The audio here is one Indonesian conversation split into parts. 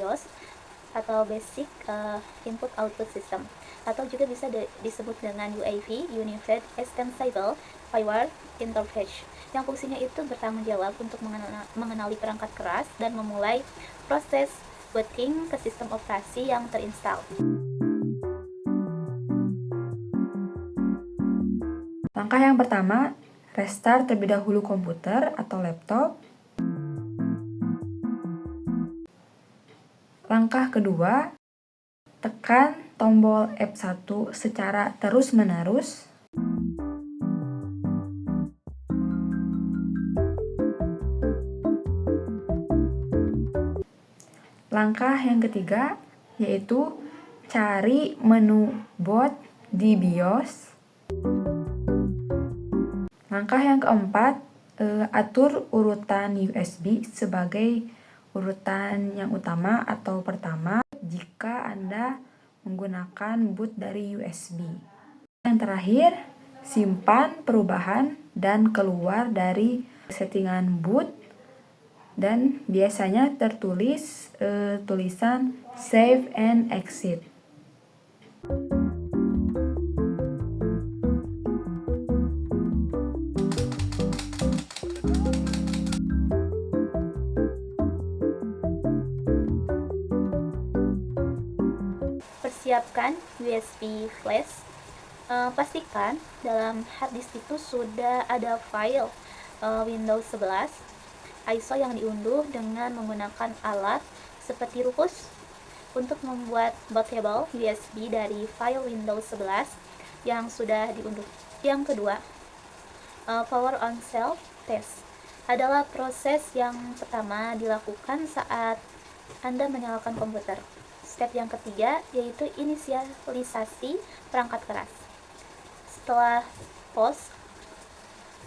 BIOS atau Basic Input Output System, atau juga bisa disebut dengan UAV, Unified Extensible Firewall Interface, yang fungsinya itu bertanggung jawab untuk mengenali perangkat keras dan memulai proses booting ke sistem operasi yang terinstal. Langkah yang pertama, restart terlebih dahulu komputer atau laptop. Langkah kedua, tekan tombol F1 secara terus-menerus. Langkah yang ketiga, yaitu cari menu boot di BIOS. Langkah yang keempat, atur urutan USB sebagai urutan yang utama atau pertama jika Anda menggunakan boot dari USB. Yang terakhir, simpan perubahan dan keluar dari settingan boot, dan biasanya tertulis tulisan save and exit. Persiapkan USB flash. Pastikan dalam hard disk itu sudah ada file Windows 11 ISO yang diunduh dengan menggunakan alat seperti Rufus untuk membuat bootable USB dari file Windows 11 yang sudah diunduh. Yang kedua, power on cell test adalah proses yang pertama dilakukan saat Anda menyalakan komputer. Step yang ketiga yaitu inisialisasi perangkat keras. Setelah pause,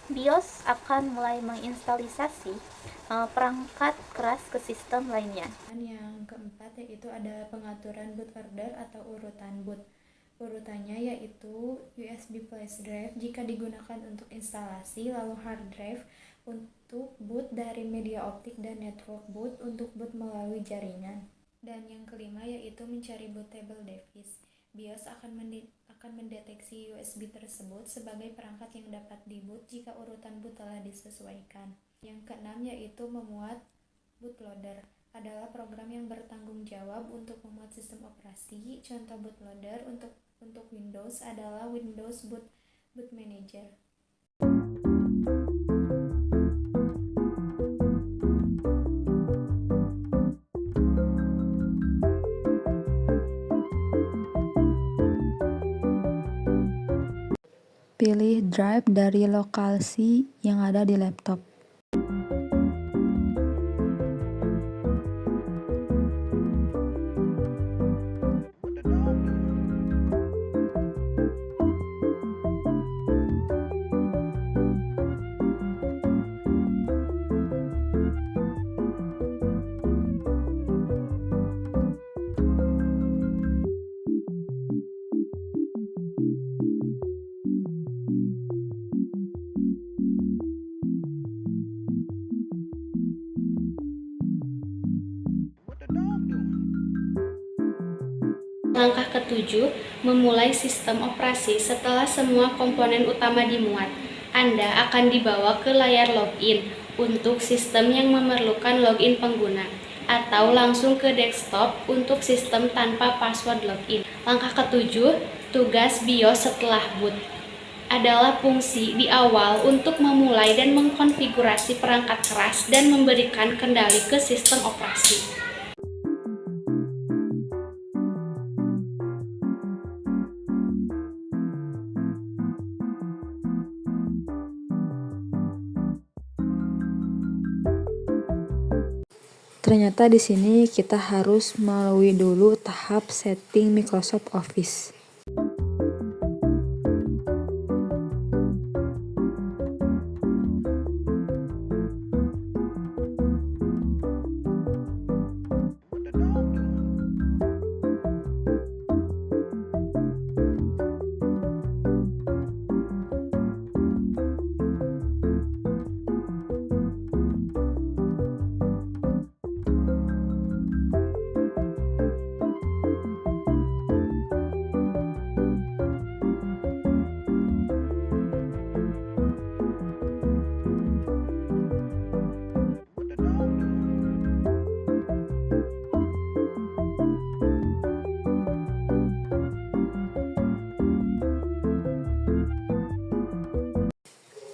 BIOS akan mulai menginstalisasi perangkat keras ke sistem lainnya. Yang keempat yaitu ada pengaturan boot order atau urutan boot. Urutannya yaitu USB flash drive jika digunakan untuk instalasi, lalu hard drive untuk boot dari media optik, dan network boot untuk boot melalui jaringan. Dan yang kelima yaitu mencari bootable device. BIOS akan mendeteksi USB tersebut sebagai perangkat yang dapat diboot jika urutan boot telah disesuaikan. Yang keenam yaitu memuat bootloader. Adalah program yang bertanggung jawab untuk memuat sistem operasi. Contoh bootloader untuk Windows adalah Windows Boot Manager. Pilih drive dari lokasi yang ada di laptop. Langkah ketujuh, memulai sistem operasi. Setelah semua komponen utama dimuat, Anda akan dibawa ke layar login untuk sistem yang memerlukan login pengguna, atau langsung ke desktop untuk sistem tanpa password login. Langkah ketujuh, tugas BIOS setelah boot adalah fungsi di awal untuk memulai dan mengkonfigurasi perangkat keras dan memberikan kendali ke sistem operasi. Ternyata di sini kita harus melalui dulu tahap setting Microsoft Office.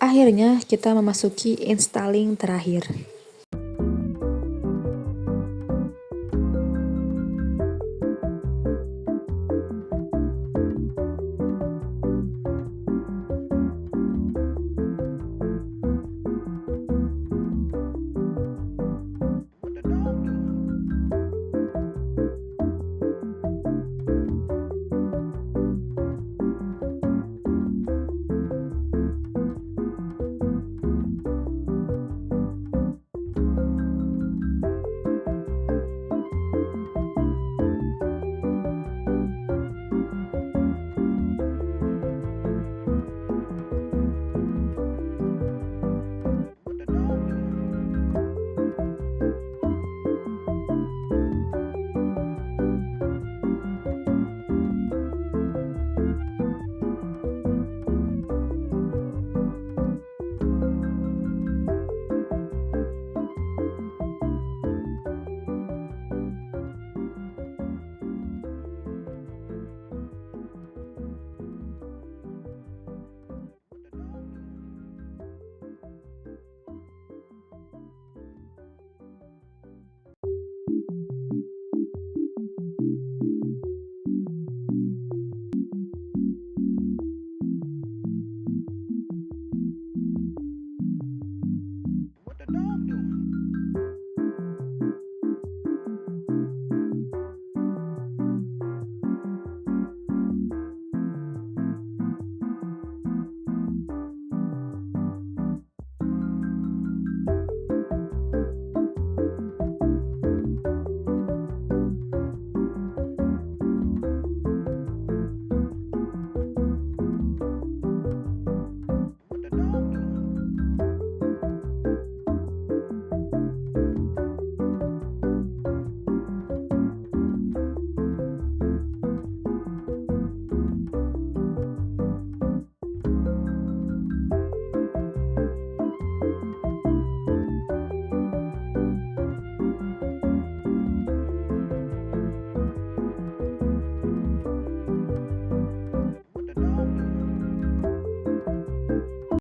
akhirnya kita memasuki installing terakhir.